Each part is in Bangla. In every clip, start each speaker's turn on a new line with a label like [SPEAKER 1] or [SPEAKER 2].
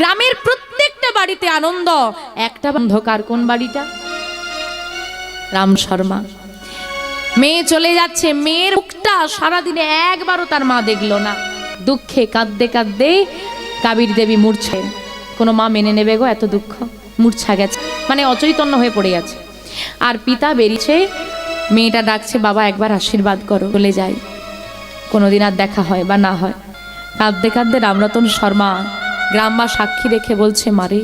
[SPEAKER 1] গ্রামের প্রত্যেকটা বাড়িতে আনন্দ, একটা অন্ধকার। কোন বাড়িটা? রাম শর্মা। মেয়ে চলে যাচ্ছে, মেয়ের মুখটা সারাদিনে একবারও তার মা দেখলো না। দুঃখে কাঁদতে কাঁদতে কাবেরী দেবী মূর্ছে। কোনো মা মেনে নেবে গো এত দুঃখ? মূর্ছা গেছে, মানে অচৈতন্য হয়ে পড়ে গেছে। আর পিতা বেরিয়েছে, মেয়েটা ডাকছে, বাবা একবার আশীর্বাদ করো, বলে যাই, কোনোদিন আর দেখা হয় বা না হয়। কাঁদতে কাঁদতে রামরতন শর্মা গ্রামবা সাক্ষী রেখে বলছে, মারে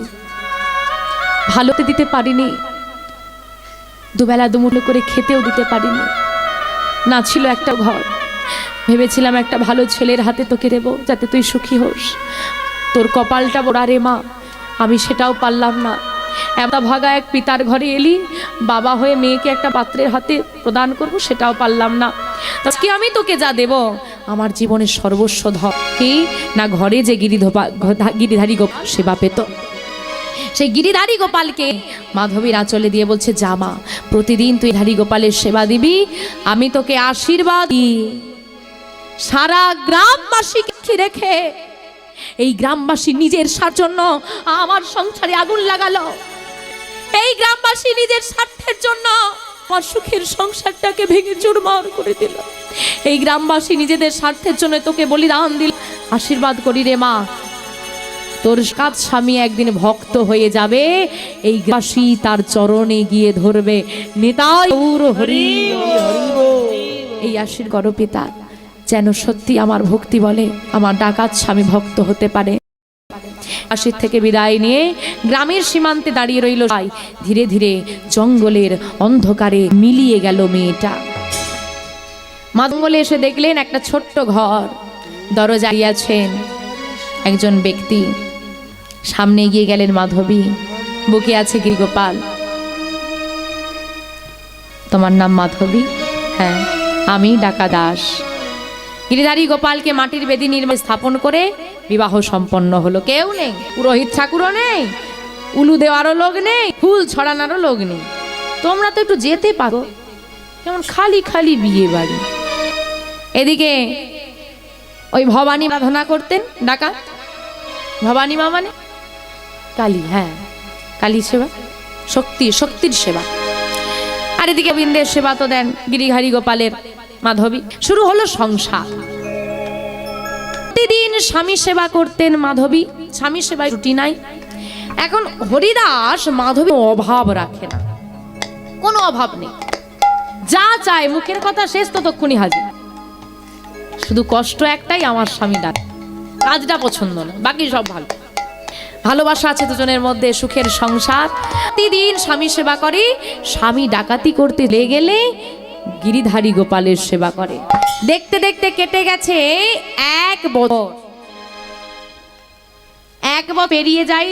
[SPEAKER 1] ভালোতে দিতে পারিনি, দুবেলা দুমুঠো করে খেতেও দিতে পারিনি, না ছিল একটা ঘর, ভেবেছিলাম একটা ভালো ছেলের হাতে তোকে দেবো যাতে তুই সুখী হোস। তোর কপালটা বড়া রে মা, আমি সেটাও পারলাম না। একটা ভাগা এক পিতার ঘরে এলি, বাবা হয়ে মেয়েকে একটা পাত্রের হাতে প্রদান করব, সেটাও পারলাম না। আজকে আমি তোকে যা দেব, আমার জীবনের সর্বস্ব ধর কি না, ঘরে যে গিরিধারী গোপাল সেবা পেত, সেই গিরিধারী গোপালকে মাধবীর আঁচলে দিয়ে বলছে, জামা প্রতিদিন তুই ধারী গোপালের সেবা দিবি, আমি তোকে আশীর্বাদ দিই। সারা গ্রামবাসীকে রেখে এই গ্রামবাসী নিজের জন্য আমার সংসারে আগুন লাগালো। এই গ্রামবাসী নিজের স্বার্থের জন্য আমার সুখের সংসারটাকে ভেঙে চুরমার করে দিল। এই গ্রামবাসী নিজেদের স্বার্থের জন্য তোকে বলিদান দিল। আশীর্বাদ করি রে মা, তোর কাজ স্বামী একদিন ভক্ত হয়ে যাবে, এই গ্রামবাসী তার চরণে গিয়ে ধরবে, নিতাই গৌর হরি হরি। এই আশীর্বাদ করো পিতা, যেন সত্যি আমার ভক্তি বলে আমার ডাকাত স্বামী ভক্ত হতে পারে। কাশীর থেকে বিদায় নিয়ে গ্রামের সীমান্তে দাঁড়িয়ে রইল। ধীরে ধীরে জঙ্গলের অন্ধকারে মিলিয়ে গেল মেয়েটা। মা জঙ্গলে এসে দেখলেন একটা ছোট্ট ঘর, দরজায় আছেন একজন ব্যক্তি। সামনে এগিয়ে গেলেন মাধবী, বুকে আছে গিরিগোপাল। তোমার নাম মাধবী? হ্যাঁ, আমি ডাকা দাস। গিরিধারী গোপালকে মাটির বেদি নির্মাণ স্থাপন করে বিবাহ সম্পন্ন হলো। কেউ নেই, পুরোহিত ঠাকুরও নেই, উলু দেওয়ারও লোক নেই, ফুল ছড়ানোরও লোক নেই। তোমরা তো একটু যেতে পারো, কেমন খালি খালি বিয়ে বাড়ি। এদিকে ওই ভবানী সাধনা করতেন ডাকা। ভবানী মা মানে কালী, হ্যাঁ কালী সেবা, শক্তির সেবা। আর এদিকে গোবিন্দের সেবা তো দেন গিরিধারী গোপালের মাধবী। শুরু হলো সংসার। প্রতিদিন স্বামী সেবা করতেন মাধবী, স্বামী সেবায় ত্রুটি নাই। এখন হরিদাস মাধবী অভাব রাখে না, কোনো অভাব নেই, যা চায় মুখের কথা শেষ ততক্ষণই হাজির। শুধু কষ্ট একটাই, আমার স্বামী ডাক, কাজটা পছন্দ না, বাকি সব ভালো। ভালোবাসা আছে দুজনের মধ্যে, সুখের সংসার। প্রতিদিন স্বামী সেবা করে। স্বামী ডাকাতি করতে লেগে গেলে গিরিধারী গোপালের সেবা করে। দেখতে দেখতে কেটে গেছে 1 বছর। 1 বছর পেরিয়ে যায়,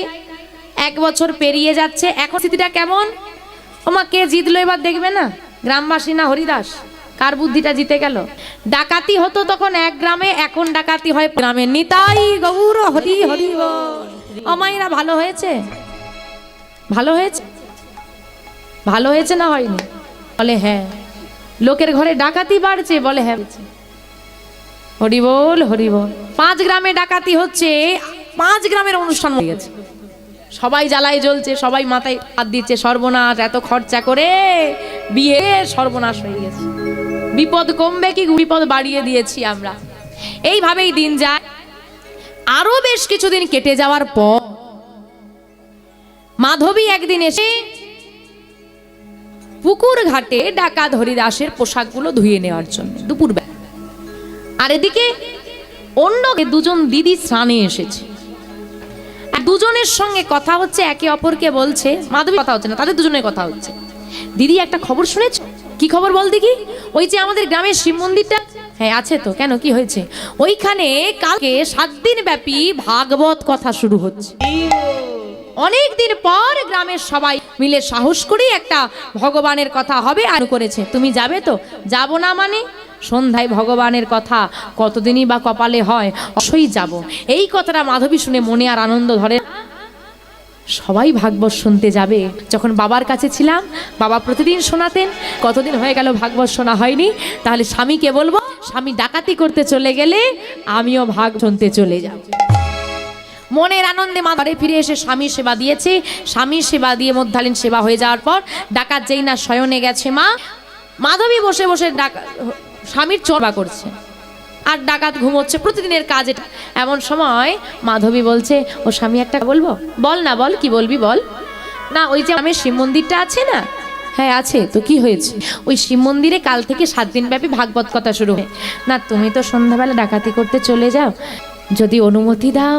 [SPEAKER 1] 1 বছর পেরিয়ে যাচ্ছে। এখন স্থিতিটা কেমন? ওমা কে জিতলো এবার দেখবে না, গ্রামবাসী না হরিদাস? কার বুদ্ধিটা জিতে গেল? ডাকাতি হতো তখন এক গ্রামে, এখন ডাকাতি হয় গ্রামে। নিতাই গৌর হরি হরি বল। অমাইরা ভালো হয়েছে? ভালো হয়েছে? ভালো হয়েছে না হয়নি? বলে হ্যাঁ। লোকের ঘরে ডাকাতি বাড়ছে? বলে হ্যাঁ। হরি বল হরি বল। 5 গ্রামে ডাকাতি হচ্ছে, 5 গ্রামের অনুষ্ঠান হয়ে গেছে। সবাই জ্বালায় জ্বলছে, সবাই মাথায় হাত দিচ্ছে, সর্বনাশ, এত খরচা করে বিয়ে, সর্বনাশ হয়ে গেছে। বিপদ কমবে কি বিপদ বাড়িয়ে দিয়েছি আমরা। এইভাবেই দিন যায়। আরো বেশ কিছুদিন কেটে যাওয়ার পর মাধবী একদিন এসে পুকুর ঘাটে ডাকাত হরিদাসের পোশাকগুলো ধুয়ে নেওয়ার জন্য দুপুরবেলা। আর এদিকে অন্য 2জন দিদি স্নানে এসেছে। দুজনের সঙ্গে কথা হচ্ছে, একে অপরকে বলছে, মাধবী কথা হচ্ছে না, তাদের দুজনের কথা হচ্ছে। দিদি একটা খবর শুনেছ? কি খবর বল দেখি? ওই যে আমাদের গ্রামের শিব মন্দিরটা, হ্যাঁ আছে তো, কেন কি হয়েছে? ওইখানে কালকে 7 দিন ব্যাপী ভাগবত কথা শুরু হচ্ছে। অনেক দিন পর গ্রামের সবাই মিলে সাহস করে একটা ভগবানের কথা হবে আর করেছে। তুমি যাবে তো? যাব না মানে? সন্ধ্যায় ভগবানের কথা কতদিনই বা কপালে হয়, অবশ্যই যাব। এই কথাটা মাধবী শুনে মনে আর আনন্দ ধরে। সবাই ভাগবত শুনতে যাবে। যখন বাবার কাছে ছিলাম, বাবা প্রতিদিন শোনাতেন। কতদিন হয়ে গেল ভাগবত শোনা হয়নি। তাহলে স্বামীকে বলবো, স্বামী ডাকাতি করতে চলে গেলে আমিও ভাগ শুনতে চলে যাব। মনের আনন্দে মা ঘরে ফিরে এসে স্বামী সেবা দিয়েছে। স্বামী সেবা দিয়ে মধ্যাহ্ন সেবা হয়ে যাওয়ার পর ডাকাত যেই না শয়নে গেছে, মাধবী বসে বসে স্বামীর চর্চা করছে আর ডাকাত ঘুমোচ্ছে, প্রতিদিনের কাজ এটা। এমন সময় মাধবী বলছে, ও স্বামী একটা বলবো? বল না, বল, কি বলবি বল না। ওই যে আমার শিব মন্দিরটা আছে না? হ্যাঁ আছে তো, কি হয়েছে? ওই শিব মন্দিরে কাল থেকে 7 দিন ব্যাপী ভাগবত কথা শুরু হয় না। তুমি তো সন্ধ্যাবেলা ডাকাতি করতে চলে যাও, যদি অনুমতি দাও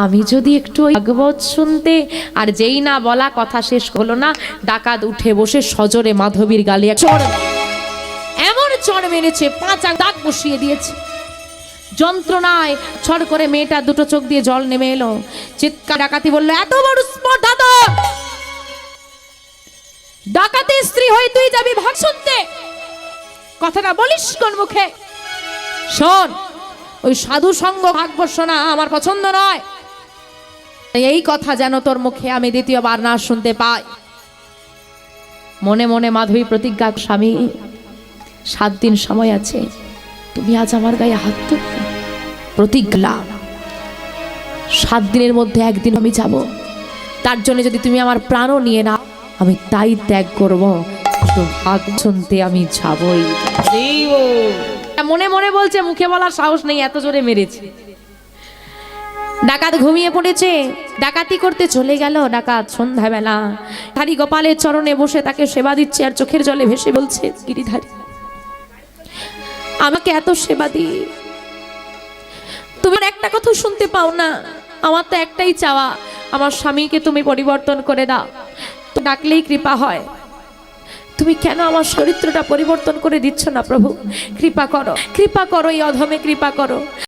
[SPEAKER 1] আমি যদি একটু ওই ভাগবত শুনতে। আর যেই না বলা, কথা শেষ হলো না, ডাকাত উঠে বসে সজোরে মাধবীর গালে এক চড়, এমন চড় মেরেছে, 5 দাগ বসিয়ে দিয়েছে। যন্ত্রণায় ছড় করে মেয়েটা দুটো চোখ দিয়ে জল নেমে এলো। চিৎকার, ডাকাতি বলল, এত বড় স্পর্ধা তোর! ডাকাতি স্ত্রী হয়ে তুই যাবি ভাগ শুনতে? কথাটা বলিস কোন মুখে? শোন, ওই সাধু সঙ্গ ভাগবত শোনা আমার পছন্দ নয়। এই কথা যেন তোর মুখে আমি দ্বিতীয়বার না শুনতে পাই। মনে মনে মাধবী প্রতিজ্ঞা, স্বামী 7 দিন সময় আছে, তুমি আজ আমার গায়ে হাত তুলবে। প্রতিজ্ঞা, 7 দিনের মধ্যে একদিন আমি যাব, তার জন্য যদি তুমি আমার প্রাণও নিয়ে নাও আমি তাই ত্যাগ করব, তো ভাগ শুনতে আমি যাবই। মনে মনে বলছে, মুখে বলার সাহস নেই, এত জোরে মেরেছে। ডাকাত ঘুমিয়ে পড়েছে, ডাকাতি করতে চলে গেল। ডাকাত সন্ধ্যাবেলা ধারী গোপালের চরণে বসে তাকে সেবা দিচ্ছে আর চোখের জলে ভেসে বলছে, গিরিধারী আমাকে এত সেবা দিয়ে তুমি একটা কথা শুনতে পাও না? আমার তো একটাই চাওয়া, আমার স্বামীকে তুমি পরিবর্তন করে দাও, তো ডাকলেই কৃপা হয়। তুমি কেন আমার চরিত্রটা পরিবর্তন করে দিচ্ছ না প্রভু? কৃপা করো, কৃপা করো, এই অধমে কৃপা করো।